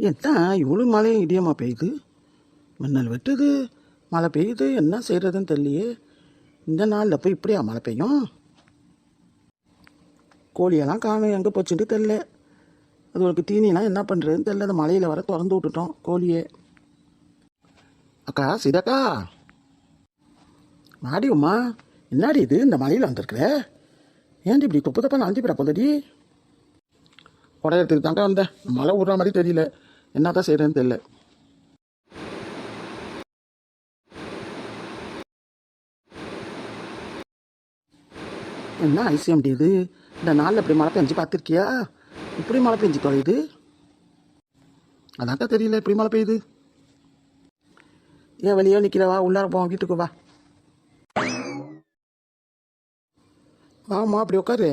என்ன இவ்வளோ மழை இடியமாக பெய்யுது, மின்னல் வெட்டுது, மழை பெய்யுது, என்ன செய்கிறதுன்னு தெரியலையே. இந்த நாளில் போய் இப்படியா மழை பெய்யும்? கோழியெல்லாம் காணும், எங்கே போச்சுட்டு தெரில. அதுகளுக்கு தீனிலாம் என்ன பண்ணுறதுன்னு தெரில. அந்த மழையில் வர திறந்து விட்டுட்டோம் கோழியை. அக்கா சிதக்கா, மாடி உமா, என்னாடி இது இந்த மழையில் வந்திருக்குற? ஏன்டி இப்படி தொப்பு தப்பா நனைஞ்சி போட போதடி? குடையத்துக்கு தாங்க வந்தேன். மழை விடுற மாதிரி தெரியல, என்ன தான் செய்கிறேன்னு தெரியல. என்ன ஐசியம் இது? இந்த நாளில் இப்படி மழை பெஞ்சு பார்த்துருக்கியா? இப்படி மழை பெஞ்சு தொலையுது, அதாக்கா தெரியல இப்படி மழை பெய்யுது. ஏன் வெளியே நிற்கிறவா, உள்ளார போவோம், வீட்டுக்கு வா. வாமா அப்படி உட்காரு.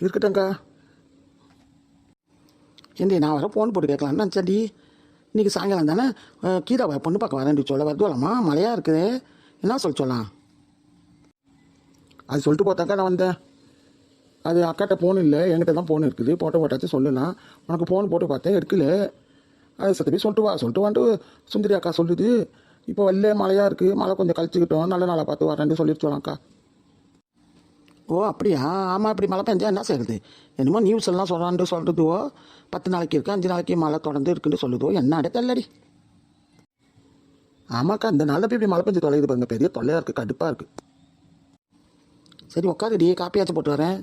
இருக்கட்டேங்க்கா. ஏண்டி நான் வர ஃபோன் போட்டு கேட்கலான்னு நினச்சாண்டி. இன்றைக்கி சாயங்காலம் தானே கீதாவை பொண்ணு பார்க்க வரேன்டி சொல்ல வருதுலாமா, மழையாக இருக்குது, என்ன சொல்லலாம்? அது சொல்லிட்டு போத்தாக்கா நான் வந்தேன். அது அக்காட்ட ஃபோன் இல்லை, என்கிட்ட தான் ஃபோன் இருக்குது. போட்டாச்சும் சொல்லுலாம். உனக்கு ஃபோன் போட்டு பார்த்தேன், எடுக்கல. அது சத்த போய் சொல்லிட்டு வான்ட்டு சுந்தரி அக்கா சொல்லுது. இப்போ வரல, மழையாக இருக்குது, மழை கொஞ்சம் கழிச்சுக்கிட்டோம், நல்ல நாளாக பார்த்து வரேன்ட்டு சொல்லிட்டு சொல்லாம்க்கா. ஓ அப்படியா? ஆமாம், இப்படி மழை பெஞ்சா என்ன செய்யுது? என்னமோ நியூஸ் எல்லாம் சொல்கிறதுவோ 10 நாளைக்கு இருக்குது, 5 நாளைக்கு மழை தொடர்ந்து இருக்குன்னு சொல்லுதோ, என்ன தெரியலடி. ஆமாக்கா, இந்த நாளில் போய் இப்படி மழை பெஞ்சு தொலையுது பாருங்க, பெரிய தொல்லையாக இருக்குது, கடுப்பாக இருக்குது. சரி உட்காருடி, காப்பியாச்சும் போட்டு வரேன்.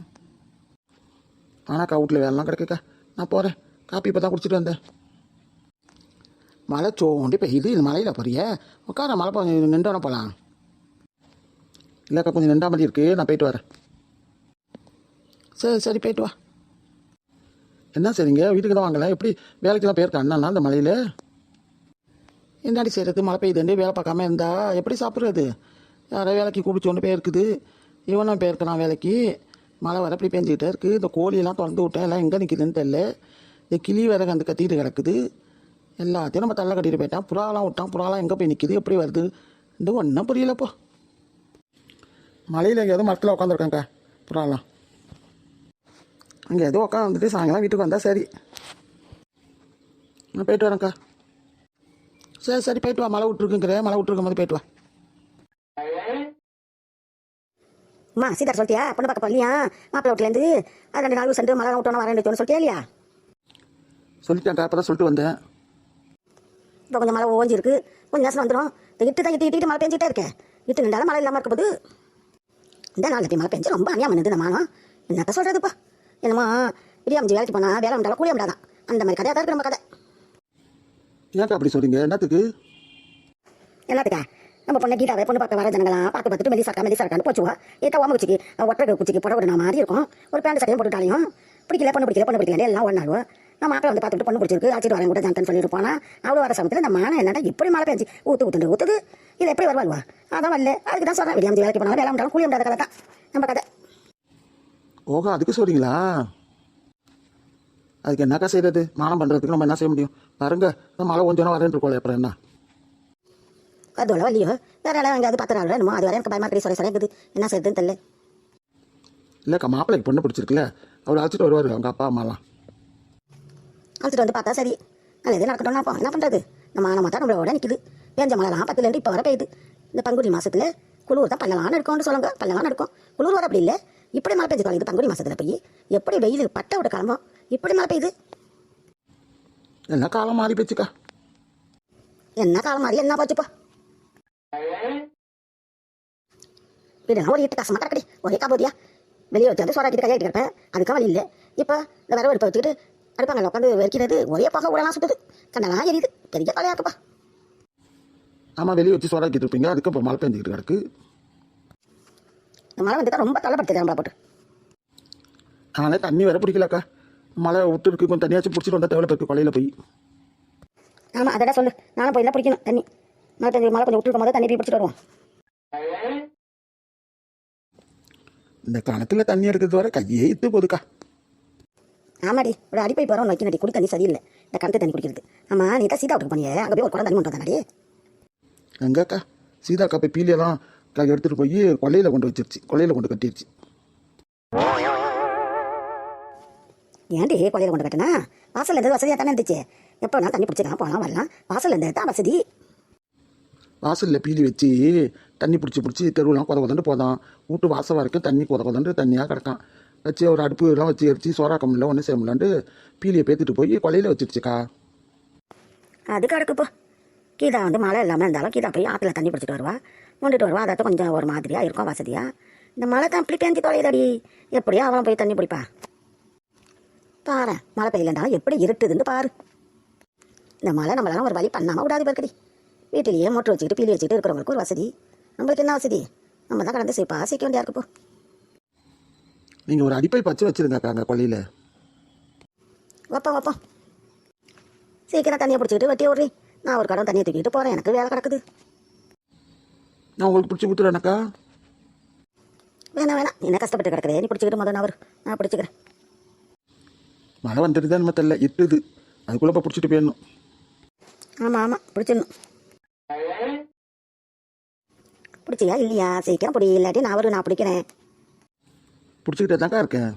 ஆனாக்கா வீட்டில் வேலைலாம் கிடக்குக்கா, நான் போகிறேன். காப்பி இப்போ தான் குடிச்சிட்டு வந்தேன். மழை சோண்டி பெய்யுது, இந்த மழையில் போறிய உட்கார, மழை நின்றோன போகலாம். இல்லைக்கா கொஞ்சம் நின்றா மாதிரி இருக்குது, நான் போயிட்டு வரேன். சரி போயிட்டு வா. என்ன சரிங்க, வீட்டுக்கு தான் வாங்கலாம். எப்படி வேலைக்கெல்லாம் போயிருக்கா அண்ணா இந்த மழையில்? என்னாடி செய்கிறது, மழை பெய்யுதுண்டு வேலை பார்க்காம இருந்தா எப்படி சாப்பிட்றது? யாரோ வேலைக்கு கூப்பிச்சு ஒன்று போயிருக்குது, இவனும் போயிருக்கிறான் வேலைக்கு. மழை வர அப்படி பெஞ்சிக்கிட்டே இருக்குது. இந்த கோழியெல்லாம் திறந்து விட்டேன், எல்லாம் எங்கே நிற்கிதுன்னு தெரியல. இந்த கிளி வேற வந்து கத்திட்டு கிடக்குது, எல்லாத்தையும் நம்ம தள்ள கட்டிட்டு போயிட்டான். புறாலாம் விட்டான், புறாலாம் எங்கே போய் நிற்கிது, எப்படி வருது இந்த ஒன்றும் புரியலப்போ. மழையில் எங்கேயாவது மரத்தில் உட்காந்துருக்காங்க்கா புறாலாம். அங்கே எதுவும் உட்காந்துட்டு சாயங்காலம் வீட்டுக்கு வந்தால் சரி. நான் போயிட்டு வரேன்க்கா. சரி போயிட்டு வா. மழை விட்டுருக்குங்கிற, மழை விட்டுருக்கும் போது போயிட்டு வா. அம்மா சீதா சொல்லிட்டியா பொண்ணு பார்க்க போகலையா? மாப்பிள்ளை வீட்டிலேருந்து அது 2 நாள் சென்று மழை விட்டோன்னு வரேன் சொல்லிட்டியா இல்லையா? சொல்லிட்டேன்க்கா, அப்போ தான் சொல்லிட்டு வந்தேன். இப்போ கொஞ்சம் மழை ஓஞ்சிருக்கு, கொஞ்சம் நேரம் வந்துடும். இட்டு மழை பெஞ்சிட்டே இருக்கேன். இட்டு நின்றாலும் மழை இல்லாமல் இருக்கும்போது இந்த நாளைக்கு மழை பெஞ்சு ரொம்ப அநியாயம் பண்ணுது. நம்ம என்னத்த சொல்கிறதுப்பா, என்னமோ இடியாமஞ்சி வேலைக்கு போனால் வேலை உண்டாலும் கூலிய முடியாதான், அந்த மாதிரி கதையாக தான் இருக்குது நம்ம கதை. ஏன்க்கா அப்படி சொல்கிறீங்க? என்னத்துக்கு? நம்ம பொண்ணை கீதாவை பொண்ணு பார்க்க வர ஜனங்களாம் பார்த்துட்டு மெலிசாக்கான்னு போச்சுவா. ஏற்ற ஓம குச்சிக்கு ஒற்றை குச்சிக்கு புடவை நான் மாதிரி இருக்கும், ஒரு பேண்ட் சட்டையும் போட்டுட்டாலையும் பிடிக்கல, பொண்ணு பிடிக்கல எல்லாம் ஒன்றாகும். நம்ம மாப்பிள்ளை வந்து பார்த்துட்டு பொண்ணு பிடிச்சிருக்கு, அழைச்சிட்டு வரேன் கூட ஜான்தான் சொல்லிட்டு போனால் அவ்வளோ வர சமயத்தில் இந்த மானம் என்னடா இப்படி மழை பெஞ்சு ஊற்றுது, இது எப்படி வருவாள்வா? அதான் வரல, அதுக்கு தான் சொல்கிறேன். விடியாமஞ்சி வேலைக்கு போனாலும் வேலை உண்டாலும் கூலிய முடியாத கதை தான் நம்ம கதை. ஓஹோ, அதுக்கு சொல்கிறீங்களா? அதுக்கு என்னக்கா செய்கிறது? மானம் பண்ணுறதுக்கு நம்ம என்ன செய்ய முடியும்? பாருங்க, மழை கொஞ்சம் வரேன் இருக்கோம், அப்புறம் என்ன அதோட வழியோ வேற எல்லாம் எங்கேயாவது பார்த்துறாள் என்னமோ, அது வரை எனக்கு பயமாக இருக்குது, இருக்குது என்ன செய்யுதுன்னு தெரியல. இல்லைக்கா, மாப்பிள்ளைக்கு பொண்ணு பிடிச்சிருக்குல்ல, அவர் அழைச்சிட்டு வருவார் அவங்க அப்பா அம்மாலாம். அழைச்சிட்டு வந்து பார்த்தா சரி, நல்ல இது நடக்கட்டும்னா அப்போ என்ன பண்ணுறது? நம்ம மாத்தா நம்மளோட நிற்குது. பேஞ்ச மழைலாம் 10லேருந்து இப்போ வர பெய்யுது. இந்த பங்குனி மாதத்தில் குளிர் தான் பல்லலாம் எடுக்கும்னு சொல்லுங்க, பல்லலாம் எடுக்கும். குளிர் வர அப்படி இல்லை, இப்படி மழை பெய்யுது தொலையுது. பங்குனி மாதத்தில் போய் எப்படி வெயில் பட்ட விட கிளம்பும், இப்படி மழை பெய்யுது. என்ன காலம் மாறி போச்சுக்கா. என்ன காலம் மாறி என்ன போச்சுப்பா. வீடுனா ஒரு இட்டு கஷ்டமாக கிடக்கடி, ஒரே காபோதியா. வெளியே வச்சு வந்து சோறாக்கிட்டு கையாட்டி கிடப்பேன், அதுக்காக வழி இல்லை. இப்போ இந்த விரவு எடுப்பை வச்சுக்கிட்டு அடுப்பாங்க உட்காந்து வெறிக்கிறது, ஒரே போக உடலாம் சுட்டுது, கண்ணெல்லாம் எரியுது, பெரிய கொலையா இருக்குப்பா. ஆமாம், வெளியே வச்சு சோறாக்கிட்டு இருப்பீங்க, அதுக்கு இப்போ மழை பெஞ்சிக்கிட்டு கிடக்கு. இந்த மழை வந்துட்டா ரொம்ப தலைப்படுத்துது நம்மளா போட்டு. ஆனால் தண்ணி வேற பிடிக்கலக்கா, மழை விட்டு இருக்கு, கொஞ்சம் தண்ணியாச்சும் பிடிச்சிட்டு வந்தால் தேவையில்ல இருக்கு கொலையில் போய். ஆமாம் அதோட சொல்லு, நானும் போய் தான் பிடிக்கணும் தண்ணி. மழை கொஞ்சம் விட்டு இருக்கும் போது தண்ணி போய் பிடிச்சிட்டு வருவோம். இந்த கணத்தில் தண்ணி எடுக்கிறது வர கையே இத்து போதுக்கா. ஆமாடி, ஒரு அடிப்பை போகிறோம் வைக்க நடி, குடி தண்ணி சரியில்லை இந்த கணத்து தண்ணி குடிக்கிறது. ஆமாம் நீ தான் சீதா விட்டு போனியே, அங்கே போய் ஒரு குடம் தண்ணி கொண்டு வந்தாடி. எங்கக்கா சீதாக்கா போய் பீலியெல்லாம் எடுத்துகிட்டு போய் கொள்ளையில் கொண்டு வச்சிருச்சு, கொள்ளையில் கொண்டு கட்டிடுச்சு. ஏன்டி கொலையில் கொண்டு கட்டினா வாசல் இருந்தது வசதியாக தானே இருந்துச்சு. எப்போ வேணாலும் தண்ணி பிடிச்சிக்கலாம், போகலாம் வரலாம். வாசல் இருந்தது தான் வசதி. வாசலில் பீலி வச்சு தண்ணி பிடிச்சி தெருவுலாம் கொதன்னு போதான். வீட்டு வாசல் வரைக்கும் தண்ணி கொதன்னு தண்ணியாக கிடக்கான். வச்சு ஒரு அடுப்பு எல்லாம் வச்சு எரிச்சு சோறாக்க முடியல, ஒன்றும் செய்ய முடியலான்ட்டு பீலியை பேத்துட்டு போய் கொலையில் வச்சிருச்சுக்கா. அது கிடக்குப்போ. கீதா வந்து மழை இல்லாமல் இருந்தாலும் கீதா போய் ஆற்றுல தண்ணி பிடிச்சிட்டு வருவா, கொண்டுட்டு வருவா. அதாவது கொஞ்சம் ஒரு மாதிரியாக இருக்கும் வசதியாக. இந்த மழை தான் இப்படி பேஞ்சு தொலைதடி. எப்படியோ அவன் போய் தண்ணி பிடிப்பா. பாரு மழை பெய்யலண்டாலும் எப்படி இருட்டுதுன்னு பாரு. இந்த மழை நம்மளால ஒரு வழி பண்ணாமல் விடாது பேருக்கடி. வீட்டிலேயே மோட்டர் வச்சுக்கிட்டு பீலி வச்சுக்கிட்டு இருக்கிறவங்களுக்கு ஒரு வசதி. நம்மளுக்கு என்ன வசதி? நம்ம தான் கடந்து சீக்க வேண்டியா இருக்குப்போ. நீங்கள் ஒரு அடிப்பை பச்சு வச்சுருங்கக்கா அங்கே கொல்லையில். வைப்போம் சீக்கிரம் தண்ணியை பிடிச்சிக்கிட்டு வெட்டி விட்றி. நான் ஒரு கடன் தண்ணியை தூக்கிட்டு போகிறேன், எனக்கு வேலை கிடக்குது. நான் உங்களுக்கு பிடிச்சி கொடுத்துறேனக்கா. வேணாம் என்ன கஷ்டப்பட்டு கிடக்குறே, நீ பிடிச்சிக்கிட்டு முதல்ல நான் பிடிச்சிக்கிறேன். மழை வந்துட்டு தான் நம்ம தெரியல, இட்டுது. அதுக்குள்ளே இப்போ பிடிச்சிட்டு போயிடணும். ஆமாம் பிடிச்சிடணும். பிடிச்சியா இல்லையா? சீக்கிரம் பிடி, இல்லாட்டி நான் பிடிக்கிறேன். பிடிச்சிக்கிட்டே தான்க்கா இருக்கேன்.